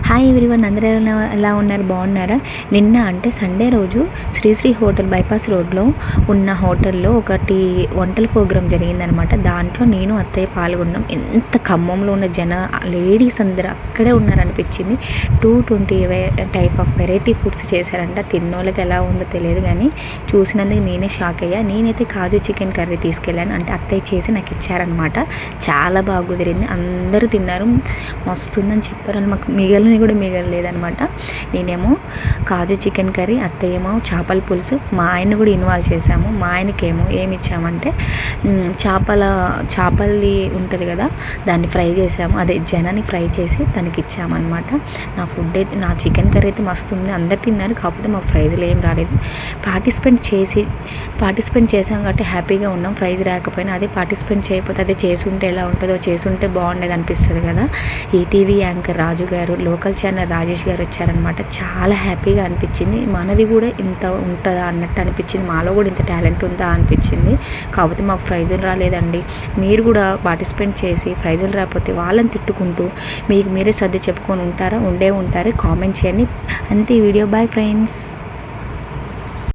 Hi everyone, అందరూ ఎలా ఉన్నారు? బాగున్నారా? నిన్న అంటే సండే రోజు శ్రీశ్రీ హోటల్ బైపాస్ రోడ్లో ఉన్న హోటల్లో ఒకటి వంటల ప్రోగ్రాం జరిగిందనమాట. దాంట్లో నేను అత్తయ్య పాల్గొన్నాం. ఎంత ఖమ్మంలో ఉన్న లేడీస్ అందరూ అక్కడే ఉన్నారనిపించింది. 220 టైప్ ఆఫ్ వెరైటీ ఫుడ్స్ చేశారంట. తిన్నోళ్ళకి ఎలా ఉందో తెలియదు కానీ చూసినందుకు నేనే షాక్ అయ్యా. నేనైతే కాజు చికెన్ కర్రీ తీసుకెళ్ళాను. అంటే అత్తయ్య చేసి నాకు ఇచ్చారనమాట. చాలా బాగా కుదిరింది. అందరూ తిన్నారు, మస్తుందని చెప్పారు. మాకు మిగలని కూడా మిగలలేదనమాట. నేనేమో కాజు చికెన్ కర్రీ, అత్తయ్య ఏమో చేపల పులుసు, మా ఆయన్ని కూడా ఇన్వాల్వ్ చేసాము. మా ఆయనకేమో ఏమి ఇచ్చామంటే చేపలది ఉంటుంది కదా, దాన్ని ఫ్రై చేసాము. అదే జనాన్ని ఫ్రై చేసి తనకి ఇచ్చామన్నమాట. నా ఫుడ్ అయితే, నా చికెన్ కర్రీ అయితే మస్తు ఉంది. అందరు తిన్నారు, కాకపోతే మాకు ప్రైజ్లు ఏం రాలేదు. పార్టిసిపేట్ చేసాం కాబట్టి హ్యాపీగా ఉన్నాం. ప్రైజ్ రాకపోయినా అదే పార్టిసిపేట్ చేయకపోతే అదే చేసుంటే ఎలా ఉంటుందో, చేసుంటే బాగుండేది అనిపిస్తుంది కదా. ఈటీవీ యాంకర్ రాజు గారు, లోకల్ ఛానల్ రాజేష్ గారు వచ్చారనమాట. చాలా హ్యాపీగా అనిపించింది. మనది కూడా ఇంత ఉంటుందా అన్నట్టు అనిపించింది. మాలో కూడా ఇంత టాలెంట్ ఉందా అనిపించింది. కాకపోతే మాకు ప్రైజులు రాలేదండి. మీరు కూడా పార్టిసిపేట్ చేసి ప్రైజులు రాకపోతే వాళ్ళని తిట్టుకుంటూ మీకు మీరే సర్ది చెప్పుకొని ఉంటారా? ఉంటారు. కామెంట్ చేయండి. అంతే. వీడియో. Bye friends.